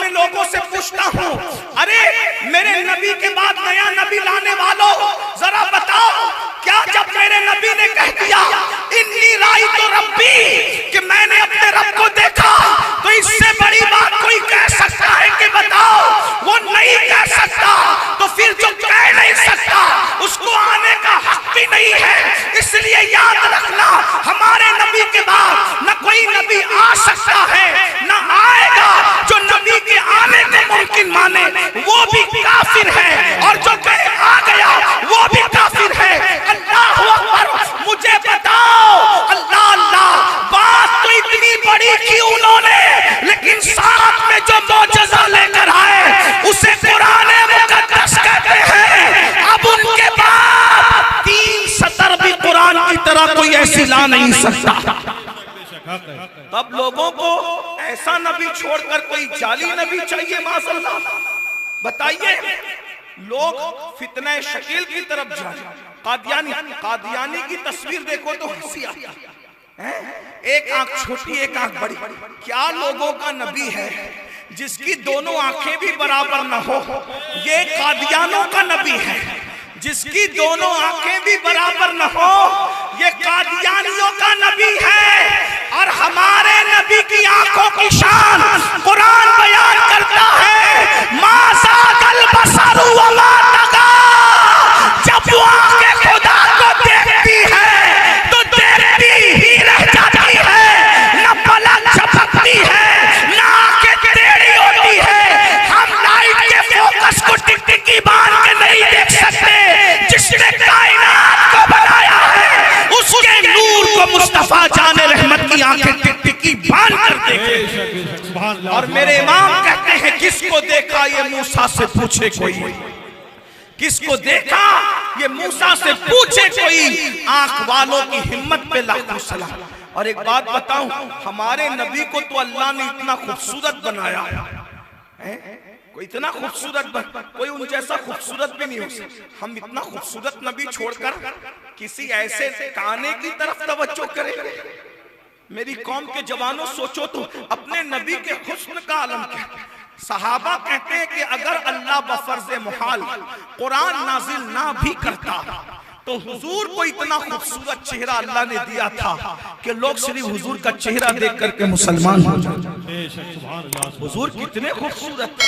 اپنے لوگوں سے پوچھتا ہوں، ارے میرے نبی کے بعد نیا نبی لانے والوں ذرا بتاؤ، کیا جب میرے نبی نے کہہ دیا انی رأیت ربی کہ میں نے اپنے رب کو دیکھا، تو اس سے بڑی بات کوئی کہہ سکتا ہے کہ بتاؤ؟ وہ نہیں کہہ سکتا، تو پھر جو کہہ نہیں سکتا اس کو آنے کا حق بھی نہیں ہے۔ اس لیے یاد رکھنا، ہمارے نبی کے بعد نہ کوئی نبی آ سکتا ہے نہ آئے گا۔ جو نبی کے آنے کو ممکن مانے وہ بھی کافر ہے، اور جو کہیں آ گیا وہ بھی کافر ہے۔ اللہ اکبر، مجھے بتاؤ، اللہ اللہ، بات تو اتنی بڑی کی انہوں نے، لیکن ساتھ میں جو معجزہ لے کر آئے اسے قرآن مقدس کہتے ہیں۔ اب ان کے بعد 3 سطر بھی قرآن کی طرح کوئی ایسی لا نہیں سکتا۔ تب لوگوں کو ایسا نبی چھوڑ کر کوئی جعلی نبی چاہیے، معاذ اللہ۔ بتائیے، لوگ فتنہ شکیل کی طرف جائیں، قادیانی کی تصویر دیکھو تو ہنسی آتی ہے، ایک آنکھ چھوٹی ایک آنکھ بڑی۔ کیا لوگوں کا نبی ہے جس کی دونوں آنکھیں بھی برابر نہ ہو؟ یہ قادیانوں کا نبی ہے جس کی دونوں آنکھیں بھی برابر نہ ہو، یہ قادیانیوں کا نبی ہے۔ اور ہمارے نبی کی آنکھوں کی شان قرآن بیان کرتا ہے، ما زاغ البصر وما طغى۔ جب وہ آنکھیں خدا کو دیکھتی ہے تو دیکھتی ہی رہ جاتی ہے، نہ پلک جھپکتی ہے نہ آنکھیں ٹیڑھی ہوتی ہے۔ ہم لائٹ کے فوکس کو ٹکٹکی باندھ کے نہیں دیکھ سکتے، جس نے کائنات کو بنایا ہے اس کے نور کو مصطفیٰ جان رحمت کی آنکھیں ٹکٹکی باندھ کر دیکھیں۔ اور میرے امام کہتے ہیں، کس کو دیکھا یہ موسیٰ سے پوچھے کوئی، کس کو دیکھا یہ موسیٰ سے پوچھے کوئی۔ آنکھ والوں کی ہمت پہ لاکھوں سلام۔ اور ایک بات بتاؤں، ہمارے نبی کو تو اللہ نے اتنا خوبصورت بنایا ہے، کوئی اتنا خوبصورت کوئی ان جیسا خوبصورت بھی نہیں ہو سکتا۔ ہم اتنا خوبصورت نبی چھوڑ کر کسی ایسے کانے کی طرف توجہ کریں؟ میری قوم کے جوانوں سوچو تو، اپنے نبی کے حسن کا عالم کیا ہے۔ صحابہ کہتے ہیں کہ اگر اللہ بفرض محال قرآن نازل نہ بھی کرتا تو حضور کو اتنا خوبصورت چہرہ اللہ نے دیا تھا کہ لوگ صرف حضور کا چہرہ دیکھ کر کے مسلمان ہو جاتے۔ حضور کتنے خوبصورت،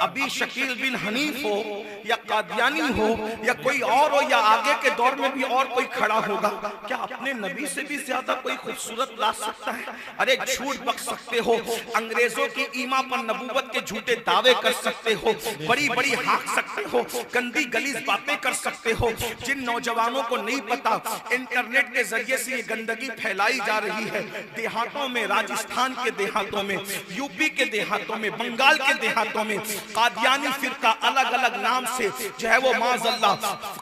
ابھی شکیل بن حنیف ہو یا قادیانی ہو یا کوئی اور ہو یا آگے کے دور میں بھی اور کوئی کھڑا ہوگا، کیا اپنے نبی سے بھی زیادہ کوئی خوبصورت لا سکتا ہے؟ ارے جھوٹ بک سکتے ہو، انگریزوں کی ایما پر نبوت کے جھوٹے دعوے کر سکتے ہو، بڑی بڑی ہانک سکتے ہو، گندی گلیز باتیں کر سکتے ہو۔ جن نوجوانوں کو نہیں پتا انٹرنیٹ کے ذریعے سے یہ گندگی پھیلائی جا رہی ہے، دیہاتوں میں، راجستھان کے دیہاتوں میں، یوپی کے دیہاتوں میں، بنگال کے دیہاتوں میں قادیانی فرقہ الگ الگ نام سے جو ہے وہ معاذ اللہ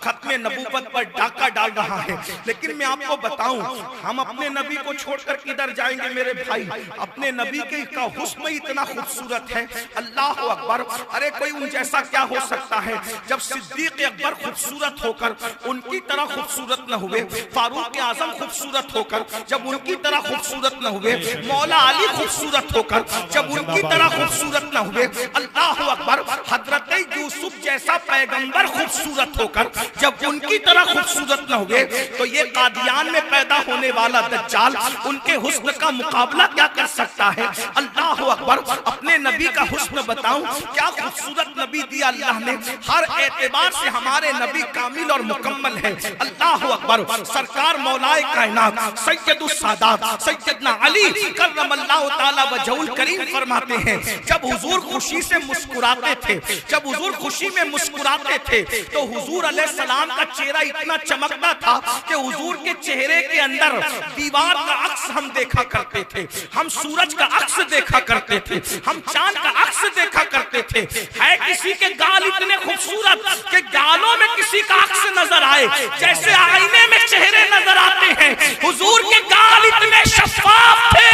ختم نبوت پر ڈاکہ ڈال رہا ہے۔ لیکن میں آپ کو بتاؤں، ہم اپنے نبی کو چھوڑ کر کدھر جائیں گے میرے بھائی؟ اپنے نبی کا حسن اتنا خوبصورت ہے، اللہ اکبر۔ ارے کوئی ان جیسا کیا ہو سکتا ہے؟ جب صدیق اکبر خوبصورت ہو کر ان کی طرح خوبصورت نہ ہوئے، فاروق اعظم خوبصورت ہو کر جب ان کی طرح خوبصورت نہ ہوئے، مولا علی خوبصورت ہو کر جب ان کی طرح خوبصورت نہ ہوئے، اللہ اکبر، حضرت یوسف جیسا پیغمبر خوبصورت ہو کر جب ان کی طرح خوبصورت نہ ہوئے، تو یہ قادیان میں پیدا ہونے والا دجال ان کے حسن کا مقابلہ کیا کر سکتا ہے؟ اللہ اکبر۔ اپنے نبی کا حسن بتاؤں، کیا خوبصورت نبی دیا اللہ نے، ہر اعتبار سے ہمارے نبی کامل اور مکمل ہے۔ اللہ اکبر۔ سرکار مولائے کائنات سید السادات سیدنا علی کرم اللہ تعالی وجہہ الکریم فرماتے ہیں، جب حضور خوشی سے مسکراتے تھے، جب حضور خوشی میں مسکراتے تھے تو حضور علیہ السلام کا چہرہ اتنا چمکتا تھا کہ حضور کے چہرے کے اندر دیوار کا عکس ہم دیکھا کرتے تھے، ہم سورج کا عکس دیکھا کرتے تھے، ہم چاند کا عکس دیکھا کرتے تھے۔ ہے کسی کے گال اتنے خوبصورت کہ گالوں میں کسی کا عکس نظر آئے، جیسے آئینے میں چہرے نظر آتے ہیں۔ حضور کے گال اتنے شفاف تھے،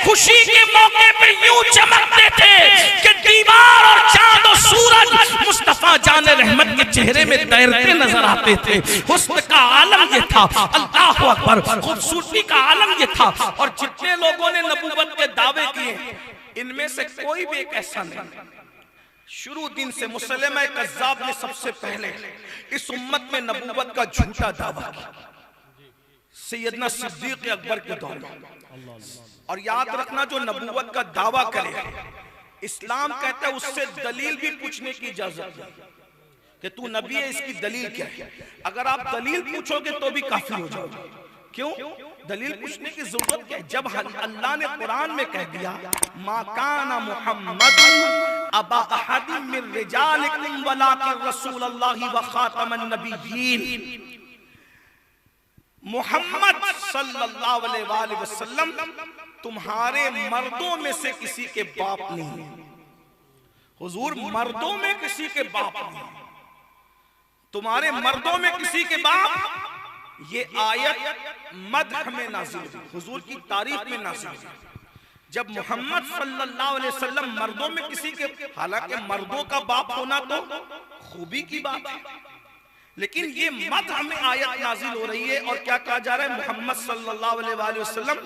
خوشی کے موقع پہ یوں چمکتے تھے کہ دیوار اور چاند و سورج مصطفیٰ جان رحمت کے چہرے میں تیرتے نظر آتے تھے۔ حسن کا عالم یہ تھا، اللہ اکبر، خوبصورتی کا عالم یہ تھا۔ اور جتنے لوگوں نے نبوت کے دعوے کیے، ان میں میں سے کوئی بھی ایک ایسا نہیں. شروع دن سے مسلمہ کذاب نے سب سے پہلے اس امت میں نبوت کا جھوٹا دعویٰ کیا سیدنا صدیق اکبر کے دور میں. اور یاد رکھنا جو نبوت کا دعویٰ کرے اسلام کہتا ہے اس سے دلیل بھی پوچھنے کی اجازت ہے کہ تو نبی ہے اس کی دلیل کیا ہے. اگر آپ دلیل پوچھو گے تو بھی کافی ہو جاؤ گے. کیوں دلیل پوچھنے کی ضرورت کیا ہے؟ جب اللہ نے قرآن میں کہہ دیا ما کان محمد ابا احد من رجالکم ولکن رسول اللہ وخاتم النبیین، محمد صلی اللہ علیہ وآلہ وسلم تمہارے مردوں میں سے کسی کے باپ نہیں. حضور مردوں میں کسی کے باپ نہیں، تمہارے مردوں میں کسی کے باپ. یہ آیت مدح میں نازل ہوئی، حضور کی تعریف میں نازل ہوئی. جب محمد صلی اللہ علیہ وسلم مردوں میں کسی کے، حالانکہ مردوں کا باپ ہونا تو خوبی کی بات ہے، لیکن یہ مدح میں آیت نازل ہو رہی ہے. اور کیا کہا جا رہا ہے؟ محمد صلی اللہ علیہ وآلہ وسلم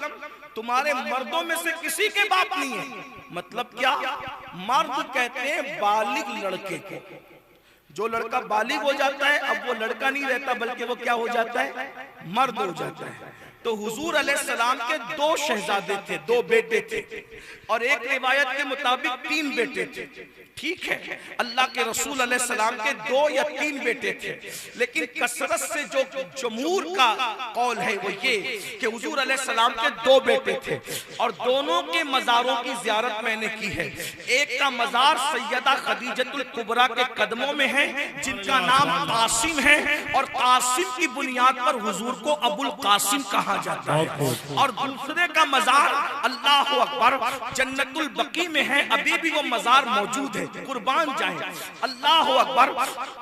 تمہارے مردوں میں سے کسی کے باپ نہیں ہے. مطلب کیا؟ مرد کہتے ہیں بالغ لڑکے کو. جو لڑکا بالغ ہو جاتا ہے اب وہ لڑکا نہیں رہتا بلکہ وہ کیا ہو جاتا ہے؟ مرد ہو جاتا ہے. تو حضور علیہ السلام کے 2 شہزادے تھے، 2 بیٹے تھے، اور ایک روایت کے مطابق 3 بیٹے تھے. ٹھیک ہے، اللہ کے رسول علیہ السلام کے 2 یا 3 بیٹے تھے، لیکن کثرت سے جو جمہور کا قول ہے وہ یہ کہ حضور علیہ السلام کے 2 بیٹے تھے، اور دونوں کے مزاروں کی زیارت میں نے کی ہے. ایک کا مزار سیدہ خدیجۃ الکبریٰ کے قدموں میں ہے جن کا نام قاسم ہے، اور قاسم کی بنیاد پر حضور کو ابو القاسم کہا جاتا ہے. اور دوسرے کا مزار اللہ اکبر جنت البقیع میں ہے، ابھی بھی وہ مزار موجود ہے، قربان جائیں. اللہ اکبر.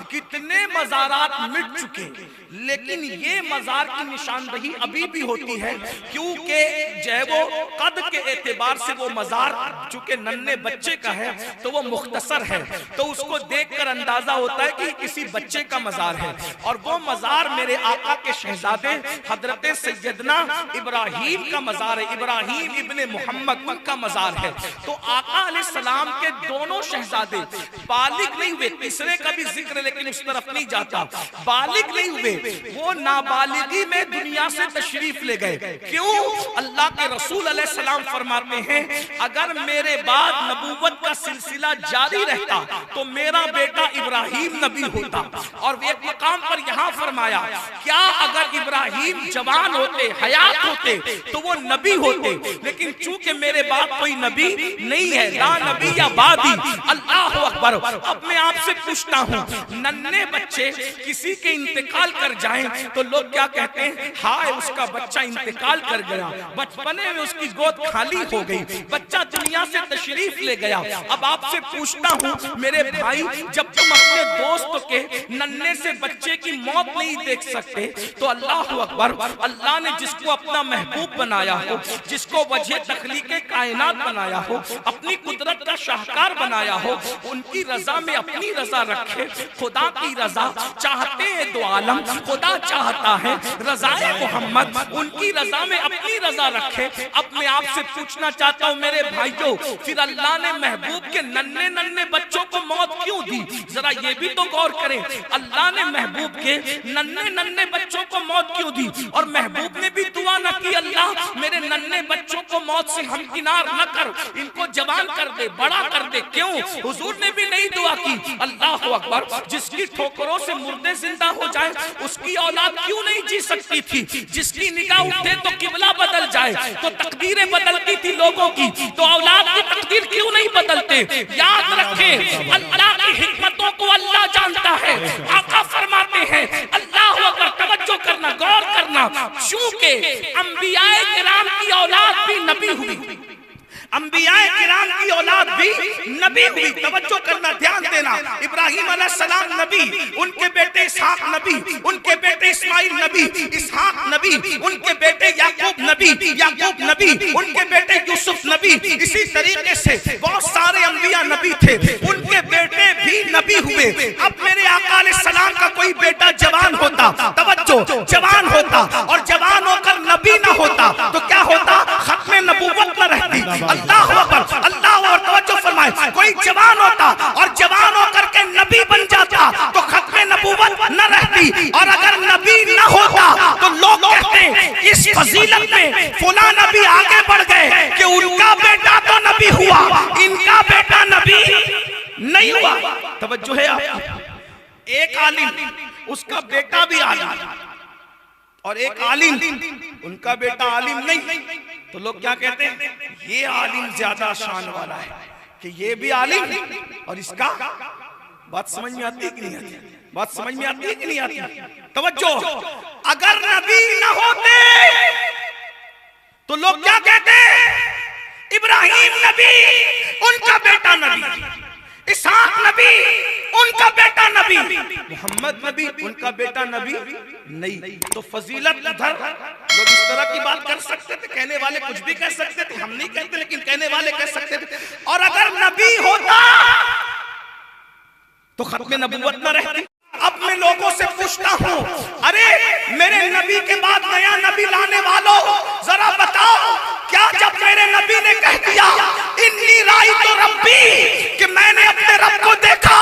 کتنے مزارات مٹ چکے لیکن یہ مزار کی نشاندہی ابھی بھی ہوتی ہے، کیونکہ جو ہے وہ قد کے اعتبار سے وہ مزار چونکہ ننھے بچے کا ہے تو وہ مختصر ہے، تو اس کو دیکھ کر اندازہ ہوتا ہے کہ کسی بچے کا مزار ہے. اور وہ مزار میرے آقا کے شہزادے حضرت سیدنا ابراہیم کا مزار ہے، ابراہیم ابن محمد ان کا مزار ہے. تو آقا علیہ السلام کے دونوں شہزادے بالغ نہیں ہوئے. تیسرے کا بھی ذکر ہے لیکن اس طرف نہیں جاتا. بالغ نہیں ہوئے، وہ نابالغی میں دنیا سے تشریف لے گئے. کیوں؟ اللہ کے رسول علیہ السلام فرماتے ہیں اگر میرے بعد نبوت کا سلسلہ جاری رہتا تو میرا بیٹا ابراہیم نبی ہوتا. اور ایک مقام پر یہاں فرمایا کیا اگر ابراہیم جوان ہوتے، حیات ہوتے تو وہ نبی ہوتے، لیکن چونکہ میرے بعد کوئی نبی نہیں ہے، لا نبی یا بعدی. اللہ اکبر. اب میں آپ سے پوچھتا ہوں ننھے بچے کسی کے انتقال کر جائیں تو لوگ کیا کہتے ہیں؟ ہائے اس کا بچہ انتقال کر گیا، بچپنے میں اس کی گود خالی ہو گئی، بچہ دنیا سے تشریف لے گیا. اب آپ سے پوچھتا ہوں میرے بھائی جب تم اپنے دوست کے ننھے سے بچے کی موت نہیں دیکھ سکتے تو اللہ اکبر، اللہ نے جس کو اپنا محبوب بنایا ہو، جس کو وجہ تخلیق کائنات بنایا ہو، اپنی قدرت کا شاہکار بنایا ہو، ان کی رضا میں اپنی رضا رکھے. خدا کی رضا چاہتے ہیں دو عالم، خدا چاہتا ہے رضا محمد، ان کی رضا میں اپنی رضا رکھے. اب میں آپ سے پوچھنا چاہتا ہوں میرے بھائیوں پھر اللہ نے محبوب کے ننھے ننھے بچوں کو موت کیوں دی؟ ذرا یہ بھی تو غور کریں. اللہ نے محبوب کے ننھے ننھے بچوں کو موت کیوں دی؟ اور محبوب نے بھی دعا نہ کی اللہ میرے ننھے بچوں کو موت سے ہمکنار نہ کر، ان کو جوان کر دے، بڑا کر دے. کیوں؟ حضور نے بھی نہیں دعا کی. اللہ اکبر. جس کی ٹھوکروں سے مردے زندہ ہو جائے اس کی اولاد کیوں نہیں جی سکتی تھی؟ جس کی نگاہ اٹھے تو قبلہ بدل جائے تو تقدیریں بدلتی تھی لوگوں کی، تو اولاد کی تقدیر کیوں نہیں بدلتے؟ یاد رکھیں اللہ کی حکمتوں کو اللہ جانتا ہے. آقا فرماتے ہیں اللہ اکبر، توجہ کرنا، غور کرنا، چونکہ انبیاء کرام کی اولاد بھی نبی ہوئی، انبیاء کرام کی اولاد بھی نبی ہوئی. توجہ کرنا، دھیان دینا. ابراہیم علیہ السلام نبی، ان کے بیٹے اسحاق نبی، ان کے بیٹے اسماعیل نبی، اسحاق نبی، ان کے بیٹے یعقوب نبی، یعقوب نبی، ان کے بیٹے یوسف نبی. اسی طریقے سے بہت سارے انبیاء نبی تھے، ان کے بیٹے بھی نبی ہوئے. اب میرے آقا علیہ السلام کا کوئی بیٹا جوان ہوتا، توجہ، جوان ہوتا اور جوان ہو کر نبی نہ ہوتا تو کیا ہوتا؟ ختم نبوت نہ رہتی. اللہ اکبر. اللہ اکبر. کوئی جوان ہوتا اور جوان ہو کر کے نبی بن جاتا تو ختم نبوت نہ رہتی، اور اگر نبی نہ ہوتا تو لوگ کہتے اس فضیلت میں فلاں نبی آگے بڑھ گئے کہ ان کا بیٹا تو نبی ہوا، ان کا بیٹا نبی نہیں ہوا۔ توجہ ہے آپ؟ ایک عالم اس کا بیٹا بھی عالم، اور ایک عالم ان کا بیٹا عالم نہیں، تو لوگ کیا کہتے ہیں؟ یہ عالم زیادہ شان والا ہے کہ یہ بھی عالم اور اس کا۔ بات سمجھ میں آتی ہے کہ نہیں آتی؟ بات سمجھ میں آتی ہے کہ نہیں آتی؟ توجہ، اگر نبی نہ ہوتے تو لوگ کیا کہتے ہیں؟ ابراہیم نبی ان کا بیٹا نبی، اسحاق نبی ان کا بیٹا نبی، محمد نبی ان کا بیٹا نبی نہیں۔ تو فضیلت ادھر لوگ اس طرح کی بات کر سکتے تھے، کہنے والے کچھ بھی کہہ سکتے تھے، ہم نہیں کہتے لیکن کہنے والے کہہ سکتے تھے۔ اور اگر نبی ہوتا تو ختم نبوت نہ رہتی۔ اب میں لوگوں سے پوچھتا ہوں، ارے میرے نبی کے بعد نیا نبی لانے والوں، ذرا بتاؤ کیا جب میرے نبی نے کہہ دیا انی رأیت ربی کہ میں نے اپنے رب کو دیکھا،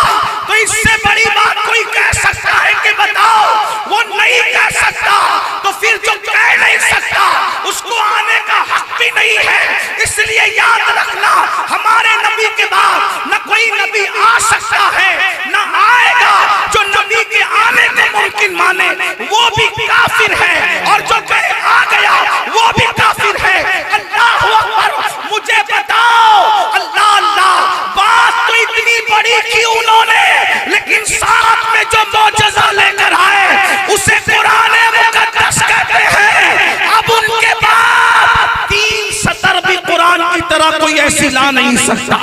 تو اس سے بڑی بات کوئی کہہ سکتا ہے کہ بتاؤ؟ وہ نہیں کہہ سکتا، تو پھر جو کہہ نہیں سکتا اس کو آنے کا حق بھی نہیں ہے۔ اس لیے یاد رکھنا، ہمارے نبی کے بعد نہ کوئی نبی آ سکتا ہے نہ آئے گا۔ جو نبی کے آنے کو ممکن مانے وہ بھی کافر ہے، اور جو کہیں آ گیا وہ بھی کافر ہے۔ اللہ اکبر، مجھے بتاؤ، اللہ اللہ، بات تو اتنی بڑی کی انہوں نے، لیکن ساتھ میں جو معجزہ لے کر آئے اسے قرآن مقدس کہتے ہیں۔ اب ان کے بعد 3 سطر بھی قرآن کی طرح کوئی ایسی لا نہیں سکتا۔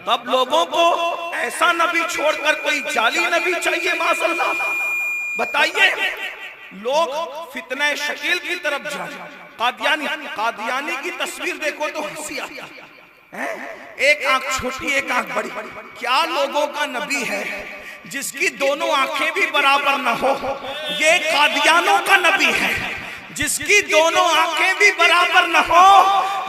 تب لوگوں کو ایسا نبی چھوڑ کر کوئی جعلی نبی چاہیے، معاذ اللہ۔ بتائیے، لوگ فتنہ شکیل کی طرف جائیں، قادیانی کی تصویر دیکھو تو ہنسی آتی ہے، ایک آنکھ چھوٹی ایک آنکھ بڑی۔ کیا لوگوں کا نبی ہے جس کی دونوں آنکھیں بھی برابر نہ ہو؟ یہ قادیانوں کا نبی ہے جس کی دونوں آنکھیں بھی برابر نہ ہو،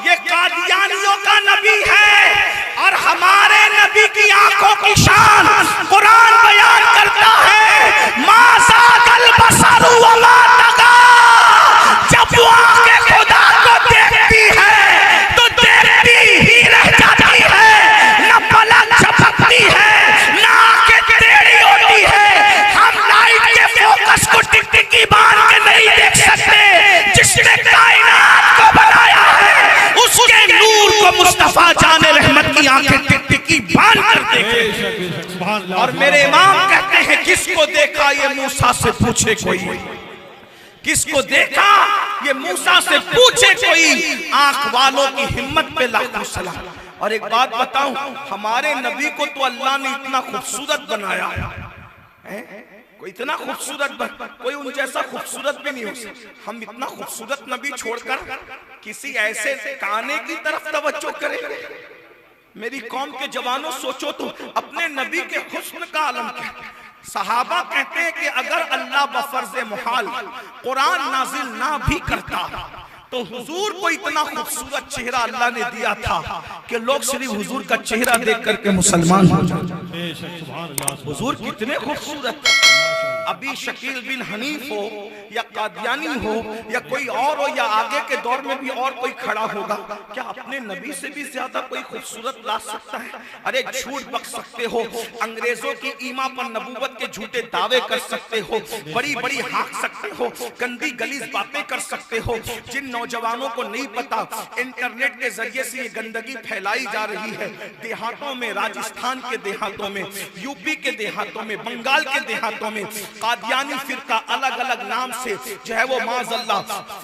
یہ قادیانیوں کا نبی ہے۔ اور ہمارے نبی کی آنکھوں کی شان قرآن بیان کرتا ہے، ما زاغ البصر وما طغى۔ جب وہ آنکھیں خدا کو دیکھتی ہے تو دیکھتی ہی رہ جاتی ہے، نہ پلک جھپکتی ہے نہ آنکھیں ٹیڑھی ہوتی ہے۔ ہم لائٹ کے فوکس کو ٹکٹکی باندھ کے نہیں دیکھ سکتے، جس نے کائنات کو بنایا ہے اس کے نور کو مصطفیٰ جان رحمت کی آنکھیں ٹکٹکی باندھ کر دیکھیں۔ اور میرے امام کہتے ہیں، کس کو دیکھا یہ موسیٰ سے پوچھے کوئی، کس کو دیکھا یہ موسیٰ سے پوچھے کوئی۔ آنکھ والوں کی ہمت پہ لاکھوں سلام۔ اور ایک بات بتاؤں، ہمارے نبی کو تو اللہ نے اتنا خوبصورت بنایا ہے، کوئی اتنا خوبصورت کوئی ان جیسا خوبصورت بھی نہیں ہو سکتا۔ ہم اتنا خوبصورت نبی چھوڑ کر کسی ایسے کانے کی طرف توجہ کریں؟ میری قوم کے جوانوں سوچو تو، اپنے نبی کے حسن کا عالم کیا ہے۔ صحابہ کہتے ہیں کہ اگر اللہ بفرض محال قرآن نازل نہ بھی کرتا تو حضور کو اتنا خوبصورت چہرہ اللہ نے دیا تھا کہ لوگ صرف حضور کا چہرہ دیکھ کر کے مسلمان ہو جاتے۔ حضور کتنے خوبصورت، ابھی شکیل بن حنیف ہو یا قادیانی ہو یا کوئی اور ہو یا آگے کے دور میں بھی اور کوئی کھڑا ہوگا، کیا اپنے نبی سے بھی زیادہ کوئی خوبصورت لا سکتا ہے؟ ارے جھوٹ بک سکتے ہو، انگریزوں کی ایما پر نبوت کے جھوٹے دعوے کر سکتے ہو، بڑی بڑی ہانک سکتے ہو، گندی گلیز باتیں کر سکتے ہو۔ جن نوجوانوں کو نہیں پتا انٹرنیٹ کے ذریعے سے یہ گندگی پھیلائی جا رہی ہے، دیہاتوں میں، راجستھان کے دیہاتوں میں، یو پی کے دیہاتوں میں، بنگال کے دیہاتوں میں قادیانی فرقہ الگ الگ نام سے جو ہے وہ معاذ اللہ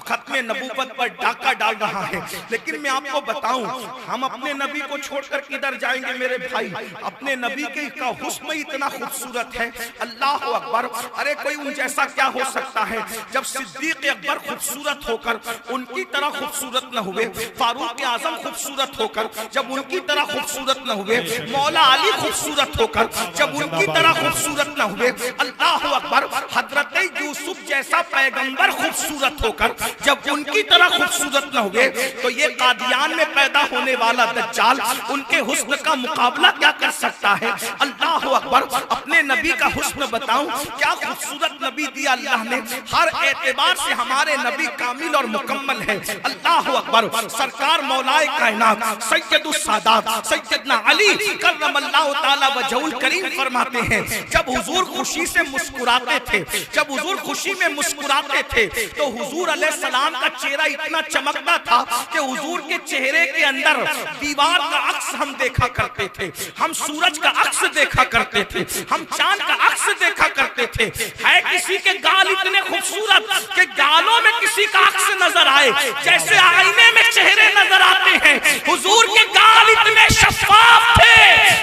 ختم نبوت پر ڈاکہ ڈال رہا ہے۔ لیکن میں آپ کو بتاؤں، ہم اپنے نبی کو چھوڑ کر کدھر جائیں گے میرے بھائی؟ اپنے نبی کا حسن اتنا خوبصورت ہے، اللہ اکبر۔ ارے کوئی ان جیسا کیا ہو سکتا ہے؟ جب صدیق اکبر خوبصورت ہو کر ان کی طرح خوبصورت نہ ہوئے، فاروق اعظم خوبصورت ہو کر جب ان کی طرح خوبصورت نہ ہوئے، مولا علی خوبصورت ہو کر جب ان کی طرح خوبصورت نہ ہوئے، اللہ اکبر، حضرت یوسف جیسا پیغمبر خوبصورت ہو کر جب جب ان کی طرح خوبصورت نہ ہوئے تو یہ قادیان میں پیدا ہونے والا دجال ان کے حسن کا مقابلہ کیا کر سکتا ہے؟ اللہ اکبر. اپنے نبی کا حسن بتاؤں، کیا خوبصورت نبی دیا اللہ نے، ہر اعتبار سے ہمارے نبی کامل اور مکمل ہے. اللہ اکبر. سرکار مولائے کائنات سید السادات سیدنا علی کرم اللہ تعالی وجہ الکریم فرماتے ہیں جب حضور خوشی سے مسکراتے تھے، جب حضور خوشی میں مسکراتے تھے تو حضور علیہ السلام کا چہرہ اتنا چمکتا تھا کہ حضور کے چہرے کے اندر دیوار کا عکس ہم دیکھا کرتے تھے، ہم سورج کا عکس دیکھا کرتے تھے، ہم چاند کا عکس دیکھا کرتے تھے. ہے کسی کے گال اتنے خوبصورت کہ گالوں میں کسی کا عکس نظر آئے جیسے آئینے میں چہرے نظر آتے ہیں. حضور کے گال اتنے شفاف تھے،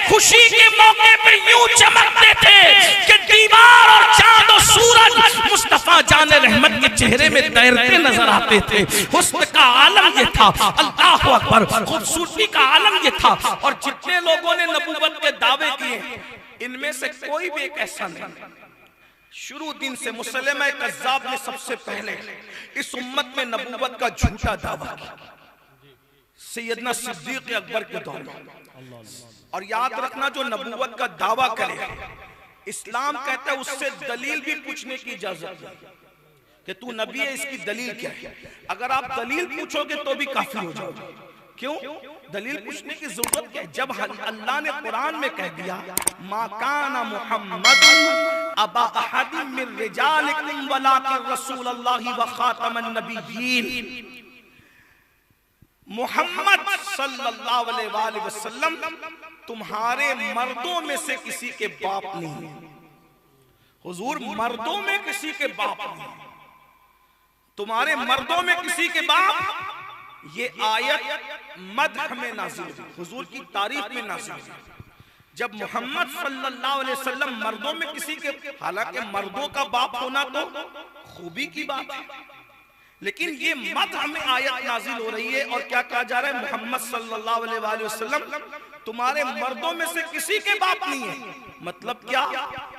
خوشی کے موقع پر یوں چمکتے تھے کہ دیوار اور چاند اور سورج مصطفیٰ جان رحمت کے چہرے میں تیرتے نظر آتے تھے. حسن کا عالم یہ تھا. اللہ اکبر. خوبصورتی کا عالم یہ تھا. اور جتنے لوگوں نے نبوت کے دعوے کیے ان میں سے کوئی بھی ایک ایسا نہیں. شروع دن سے مسلمہ کذاب نے سب سے پہلے اس امت میں نبوت کا جھوٹا دعویٰ کیا سیدنا صدیق اکبر کے دور میں. اور یاد رکھنا جو نبوت کا دعویٰ کرے اسلام کہتا ہے اس سے دلیل بھی پوچھنے کی اجازت ہے کہ تو نبی ہے، اس کی دلیل کیا ہے. اگر آپ دلیل پوچھو گے تو بھی کافی ہو جاؤ گے. کیوں دلیل پوچھنے کی ضرورت کیا ہے؟ جب اللہ نے قرآن میں کہہ دیا ما کان محمد ابا احد من رجالکم ولکن رسول اللہ وخاتم النبیین، محمد صلی اللہ علیہ وآلہ وسلم تمہارے مردوں میں سے کسی کے باپ نہیں. حضور مردوں میں کسی کے باپ نہیں، تمہارے مردوں میں کسی کے باپ. یہ آیت مدح میں نازل ہوئی، حضور کی تعریف میں نازل ہوئی. جب محمد صلی اللہ علیہ وسلم مردوں میں کسی کے، حالانکہ مردوں کا باپ ہونا تو خوبی کی بات ہے، لیکن یہ مدح میں آیت نازل ہو رہی ہے اور کیا کہا جا رہا ہے؟ محمد صلی اللہ علیہ وآلہ وسلم تمہارے مردوں میں سے کسی کے باپ نہیں ہے. مطلب کیا؟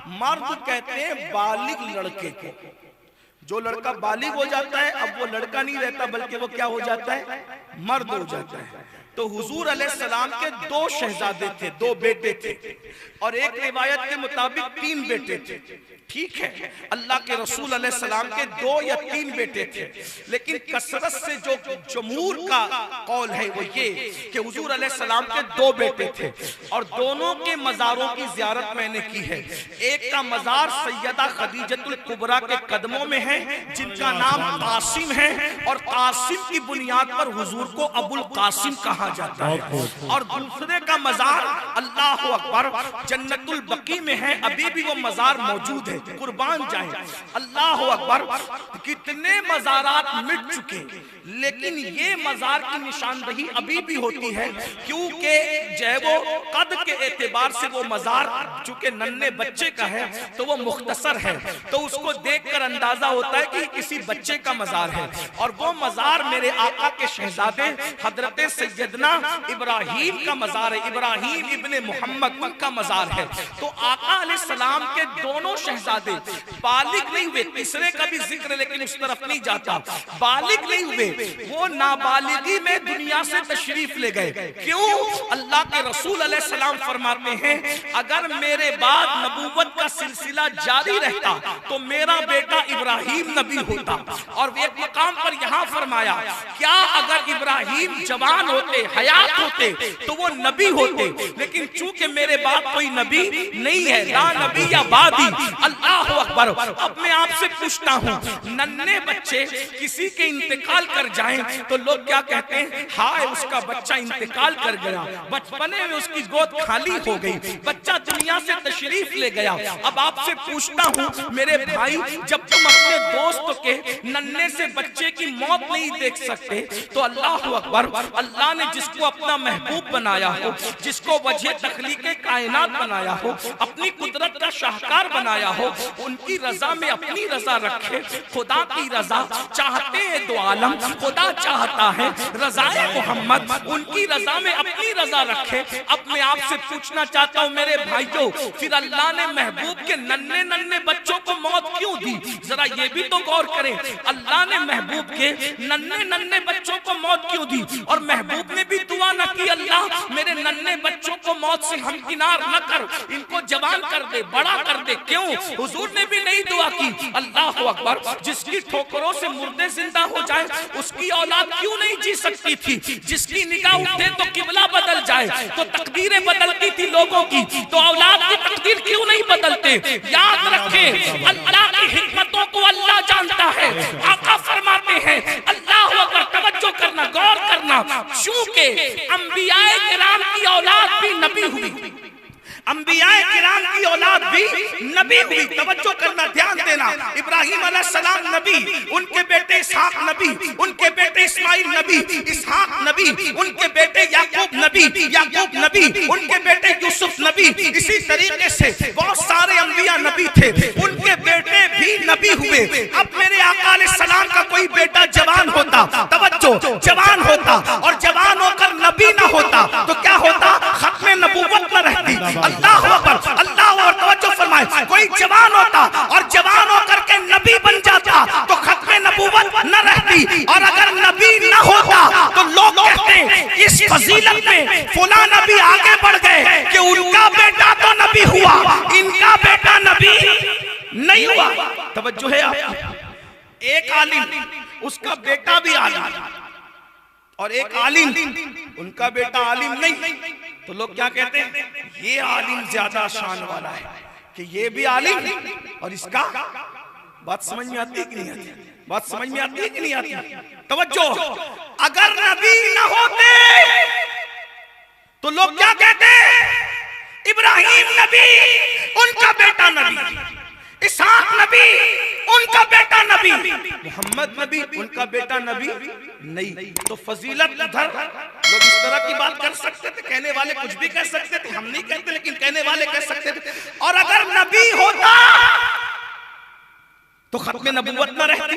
مرد کہتے ہیں بالغ لڑکے کو. جو لڑکا بالغ ہو جاتا ہے اب وہ لڑکا نہیں رہتا بلکہ وہ کیا ہو جاتا ہے؟ مرد ہو جاتا ہے. تو حضور علیہ السلام کے 2 شہزادے تھے، 2 بیٹے تھے، اور ایک روایت کے مطابق 3 بیٹے تھے. ٹھیک ہے، اللہ کے رسول علیہ السلام کے 2 یا 3 بیٹے تھے، لیکن کثرت سے جو جمہور کا قول ہے وہ یہ کہ حضور علیہ السلام کے 2 بیٹے تھے اور دونوں کے مزاروں کی زیارت میں نے کی ہے. ایک کا مزار سیدہ خدیجۃ الکبریٰ کے قدموں میں ہے جن کا نام قاسم ہے، اور قاسم کی بنیاد پر حضور کو ابو القاسم کہا جاتا ہے. اور دوسرے کا مزار اللہ اکبر جنت البقیع میں ہے، ابھی بھی وہ مزار موجود ہے، قربان جائیں. اللہ اکبر. کتنے مزارات مٹ چکے لیکن یہ مزار کی نشاندہی ابھی بھی ہوتی ہے کیونکہ جو ہے وہ قد کے اعتبار سے وہ مزار چونکہ ننھے بچے کا ہے تو وہ مختصر ہے، تو اس کو دیکھ کر اندازہ ہوتا ہے کہ کسی بچے کا مزار ہے. اور وہ مزار میرے آقا کے شہزادے حضرت سیدنا ابراہیم کا مزار ہے، ابراہیم ابن محمد ان کا مزار ہے. تو آقا علیہ السلام کے دونوں شہزادے بالغ نہیں ہوئے، تیسرے کا بھی ذکر ہے لیکن اس طرف نہیں جاتا، بالغ نہیں ہوئے، وہ نابالغی میں دنیا سے تشریف لے گئے. کیوں؟ اللہ کے رسول علیہ السلام فرماتے ہیں اگر میرے بعد نبوت کا سلسلہ جاری رہتا تو میرا بیٹا ابراہیم نبی ہوتا. اور ایک مقام پر یہاں فرمایا کیا اگر ابراہیم جوان ہوتے، حیات ہوتے تو وہ نبی ہوتے، لیکن چونکہ میرے بعد کوئی نبی نہیں ہے، لا نبی یا بعدی. اللہ اکبر. اب میں آپ سے پوچھتا ہوں ننھے بچے کسی کے انتقال کر جائیں تو لوگ کیا کہتے ہیں؟ ہائے اس کا بچہ انتقال کر گیا، بچپنے میں اس کی گود خالی ہو گئی، بچہ دنیا سے تشریف لے گیا. اب آپ سے پوچھتا ہوں میرے بھائی جب تم اپنے دوست کے ننھے سے بچے کی موت نہیں دیکھ سکتے تو اللہ اکبر، اللہ نے جس کو اپنا محبوب بنایا ہو، جس کو وجہ تخلیق کائنات بنایا ہو، اپنی قدرت کا شاہکار بنایا ہو، ان کی رضا میں اپنی رضا رکھے. خدا کی رضا چاہتے ہیں دو عالم, خدا چاہتا ہے رضائے محمد, ان کی رضا میں اپنی رضا رکھے. اب میں آپ سے پوچھنا چاہتا ہوں میرے بھائیوں, پھر اللہ نے محبوب کے ننھے ننھے بچوں کو موت کیوں دی؟ ذرا یہ بھی تو غور کریں. اللہ نے محبوب کے ننھے ننھے بچوں کو موت کیوں دی؟ اور محبوب نے بھی دعا نہ کی اللہ میرے ننھے بچوں کو موت سے ہمکنار نہ کر, ان کو جوان کر دے, بڑا کر دے. کیوں؟ حضور نے بھی نہیں دعا کی. اللہ اکبر, جس کی ٹھوکروں سے مردے زندہ ہو جائے اس کی اولاد کیوں نہیں جی سکتی تھی؟ جس کی نگاہ اٹھے تو قبلہ بدل جائے تو تقدیریں بدلتی تھی لوگوں کی, تو اولاد کی تقدیر کیوں نہیں بدلتے؟ یاد رکھیں اللہ کی حکمتوں کو اللہ جانتا ہے. آقا فرماتے ہیں اللہ اکبر, توجہ کرنا, غور کرنا, چونکہ انبیاء کرام کی اولاد بھی نبی ہوئی, انبیاء کرام کی اولاد بھی نبی ہوئی. توجہ کرنا, دھیان دینا. ابراہیم علیہ السلام نبی, ان کے بیٹے اسحاق نبی, ان کے بیٹے اسماعیل نبی, اسحاق نبی, ان کے بیٹے یعقوب نبی, یعقوب نبی, ان کے بیٹے یوسف نبی. اسی طریقے سے بہت سارے انبیاء نبی تھے, ان کے بیٹے بھی نبی ہوئے. اب میرے آقا علیہ السلام کا کوئی بیٹا جوان ہوتا, توجہ, جوان ہوتا اور جوان ہو کر نبی نہ ہوتا تو کیا ہوتا؟ ختم نبوت نہ رہتی. اللہ اکبر, اللہ اکبر, توجہ فرمائے. کوئی جوان ہوتا اور جوان ہو کر کے نبی بن جاتا تو ختم نبوت نہ رہتی, اور اگر نبی نہ ہوتا تو لوگ کہتے اس فضیلت میں فلاں نبی آگے بڑھ گئے کہ ان کا بیٹا تو نبی ہوا, ان کا بیٹا نبی نہیں ہوا. توجہ ہے آپ. ایک عالم اس کا بیٹا بھی عالم, اور ایک عالم ان کا بیٹا عالم نہیں, تو لوگ کیا کہتے ہیں؟ یہ عالم زیادہ شان والا ہے کہ یہ بھی عالم اور اس کا. بات سمجھ میں آتی ہے کہ نہیں آتی؟ بات سمجھ میں آتی ہے کہ نہیں آتی؟ توجہ, اگر نبی نہ ہوتے تو لوگ کیا کہتے ہیں؟ ابراہیم نبی, ان کا بیٹا نبی, اسحاق نبی, ان کا بیٹا نبی, محمد نبی, ان کا بیٹا نبی نہیں. تو فضیلت ادھر لوگ اس طرح کی بات کر سکتے تھے, کہنے والے کچھ بھی کہہ سکتے تھے, ہم نہیں کہتے لیکن کہنے والے کہہ سکتے تھے. اور اگر نبی ہوتا تو ختم نبوت نہ رہتی.